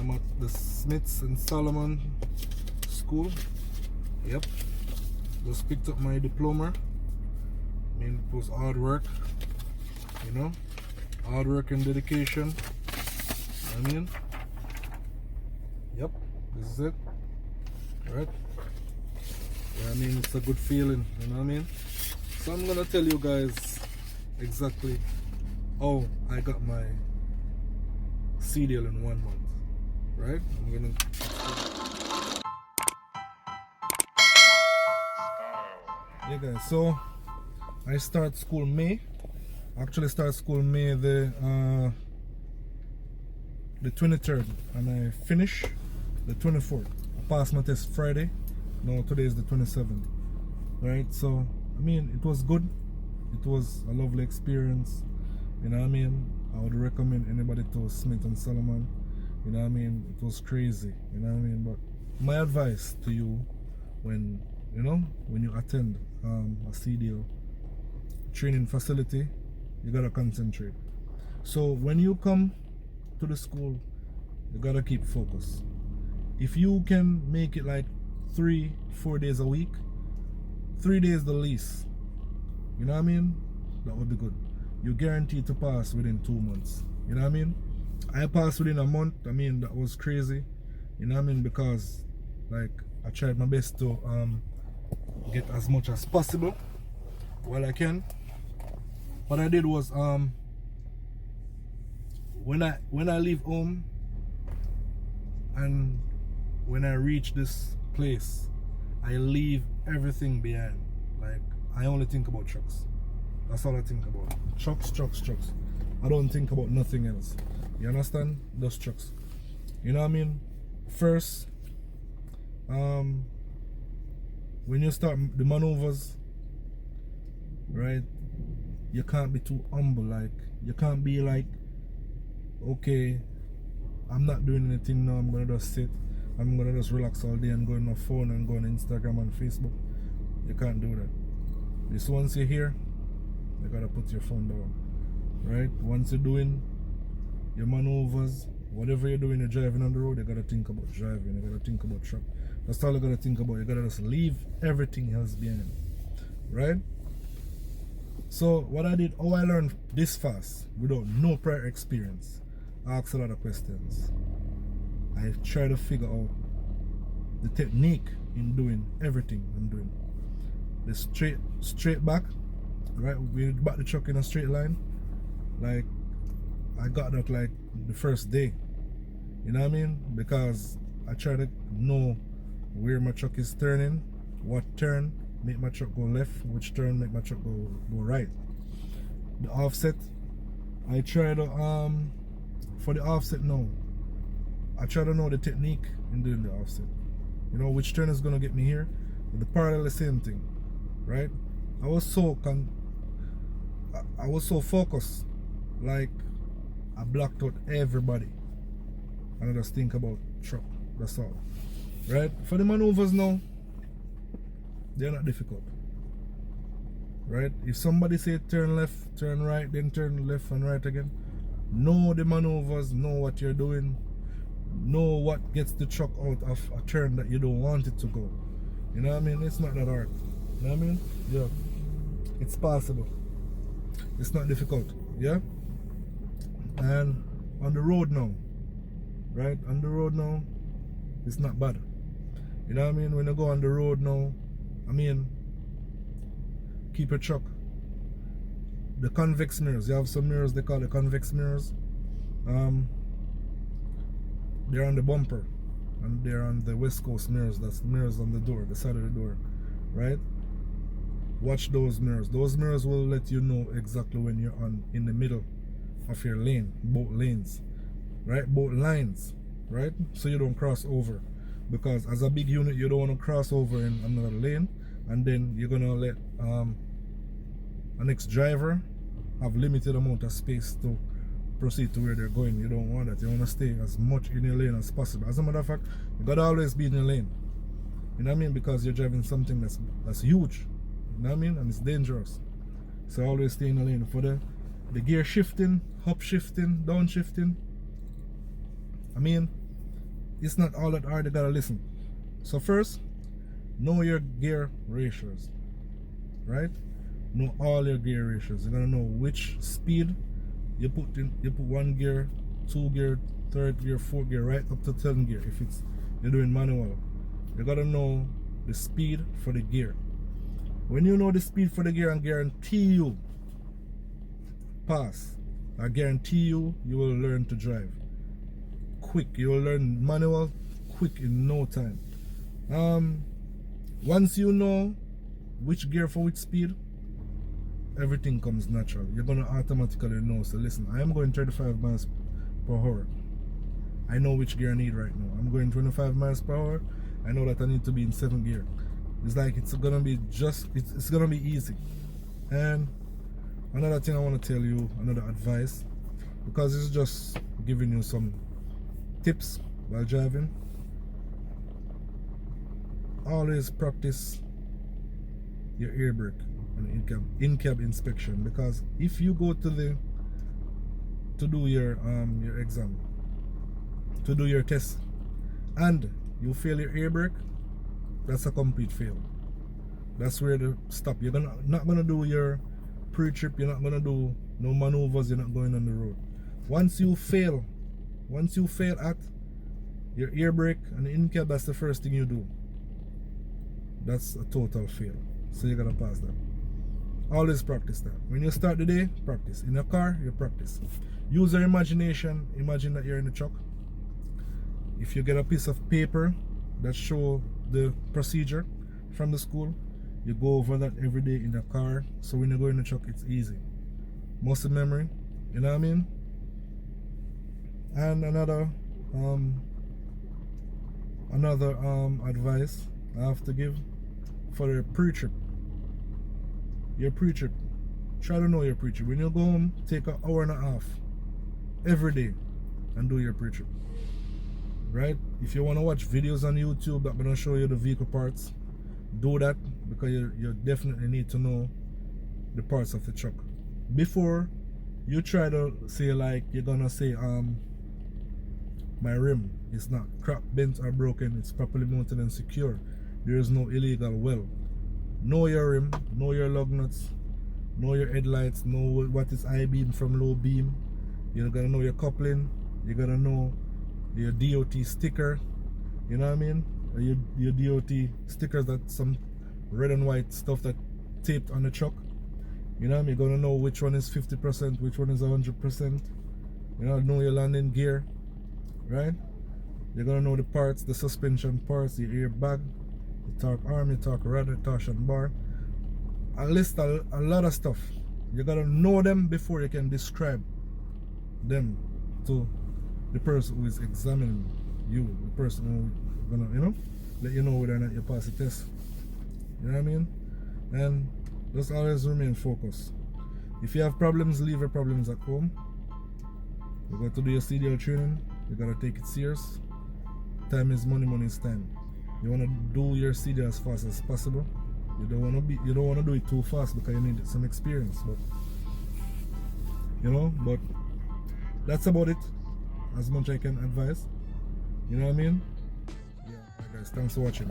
I'm at the Smiths and Solomon School. Yep. Just picked up my diploma. I mean, it was hard work, you know, hard work and dedication. I mean, yep, this is it, right? Yeah, I mean, it's a good feeling, you know what I mean? So I'm gonna tell you guys exactly how I got my CDL in 1 month, right? I'm gonna yeah guys, so I start school May. Actually start school May the 23rd, and I finish the 24th. I passed my test Friday. No, today is the 27th. Right? So I mean, it was good. It was a lovely experience. You know what I mean? I would recommend anybody to Smith and Solomon. You know what I mean? It was crazy. You know what I mean? But my advice to you, when you attend a CDL training facility, you gotta concentrate. So when you come to the school, you gotta keep focus. If you can make it like 3-4 days a week, 3 days the least, you know what I mean, that would be good. You're guaranteed to pass within 2 months. You know what I mean? I passed within a month. I mean, that was crazy. You know what I mean? Because like I tried my best to get as much as possible while I can. What I did was when I leave home and when I reach this place, I leave everything behind. Like, I only think about trucks. That's all I think about. Trucks. I don't think about nothing else. You understand? Those trucks. You know what I mean? First, when you start the maneuvers, right, you can't be too humble. Like, you can't be like, okay, I'm not doing anything now, I'm gonna just sit, I'm gonna just relax all day and go on my phone and go on Instagram and Facebook. You can't do that. This once you're here, you gotta put your phone down, right? Once you're doing your maneuvers, whatever you're doing, you're driving on the road, you gotta think about driving, you gotta think about truck. That's all you gotta think about. You gotta just leave everything else behind, right? So what I did, how I learned this fast without no prior experience, I asked a lot of questions. I try to figure out the technique in doing everything I'm doing. The straight back, right? We back the truck in a straight line. Like, I got that like the first day. You know what I mean? Because I try to know where my truck is turning, what turn make my truck go left, which turn make my truck go right. The offset, I try to for the offset now, I try to know the technique in doing the offset. You know which turn is gonna get me here. With the parallel, the same thing, right? I was so focused, like I blocked out everybody, and I just think about truck. That's all, right? For the maneuvers now, they're not difficult, right? If somebody say turn left, turn right, then turn left and right again, know the maneuvers, know what you're doing, know what gets the truck out of a turn that you don't want it to go. You know what I mean? It's not that hard. You know what I mean? Yeah, it's possible. It's not difficult. Yeah. And on the road now, right? On the road now, it's not bad. You know what I mean? When you go on the road now, I mean, keep your truck. The convex mirrors, you have some mirrors they call the convex mirrors. They're on the bumper and they're on the West Coast mirrors. That's mirrors on the door, the side of the door, right? Watch those mirrors. Those mirrors will let you know exactly when you're in the middle of your lane, both lanes, right? Both lines, right? So you don't cross over. Because as a big unit, you don't want to cross over in another lane, and then you're gonna let a next driver have limited amount of space to proceed to where they're going. You don't want that. You want to stay as much in your lane as possible. As a matter of fact, you gotta always be in your lane. You know what I mean? Because you're driving something that's huge. You know what I mean? And it's dangerous. So always stay in the lane. For the gear shifting, up shifting, down shifting, I mean, it's not all that hard. You gotta listen. So first, know your gear ratios, right? Know all your gear ratios. You're gonna know which speed you put in. You put 1 gear, 2 gear, 3rd gear, 4th gear, right up to 10 gear. If it's you're doing manual, you gotta know the speed for the gear. When you know the speed for the gear, and guarantee you pass, I guarantee you will learn to drive quick. You will learn manual quick in no time. Once you know which gear for which speed, everything comes natural. You're gonna automatically know. So listen, I am going 35 miles per hour. I know which gear I need right now. I'm going 25 miles per hour. I know that I need to be in 7th gear. It's like it's gonna be it's gonna be easy. And another thing I want to tell you, another advice, because it's just giving you some tips while driving. Always practice your air brake and in-cab inspection, because if you go to do your exam, to do your test, and you fail your air brake, that's a complete fail. That's where to stop. You're not gonna do your pre-trip. You're not gonna do no maneuvers. You're not going on the road. Once you fail at your air brake and in-cab, that's the first thing you do. That's a total fail. So you're gonna pass that. Always practice that. When you start the day, practice. In your car, you practice. Use your imagination. Imagine that you're in the truck. If you get a piece of paper that show the procedure from the school, you go over that every day in the car. So when you go in the truck, it's easy. Muscle memory, you know what I mean? And another advice I have to give for your pre-trip. Your pre-trip, try to know your pre-trip. When you go home, take an hour and a half every day and do your pre-trip, right? If you want to watch videos on YouTube that gonna show you the vehicle parts, do that, because you definitely need to know the parts of the truck before you try to say, like, you're gonna say my rim is not cracked, bent, or broken. It's properly mounted and secure. There is no illegal well. Know your rim, know your lug nuts, know your headlights, know what is high beam from low beam. You're gonna know your coupling. You're gonna know your DOT sticker. You know what I mean? Or your DOT stickers, that some red and white stuff that taped on the truck. You know what I mean? You're gonna know which one is 50%, which one is 100%. You know your landing gear, right? You're gonna know the parts, the suspension parts, the airbag, the torque arm, the torque rod, the torsion bar. I list a lot of stuff. You gotta know them before you can describe them to the person who is examining you, the person who gonna, let you know whether or not you pass the test. You know what I mean? And just always remain focused. If you have problems, leave your problems at home. You got to do your CDL training. You gotta take it serious. Time is money, money is time. You wanna do your CDL as fast as possible. You don't wanna do it too fast because you need some experience. But but that's about it. As much I can advise. You know what I mean? Yeah, alright guys, thanks for watching.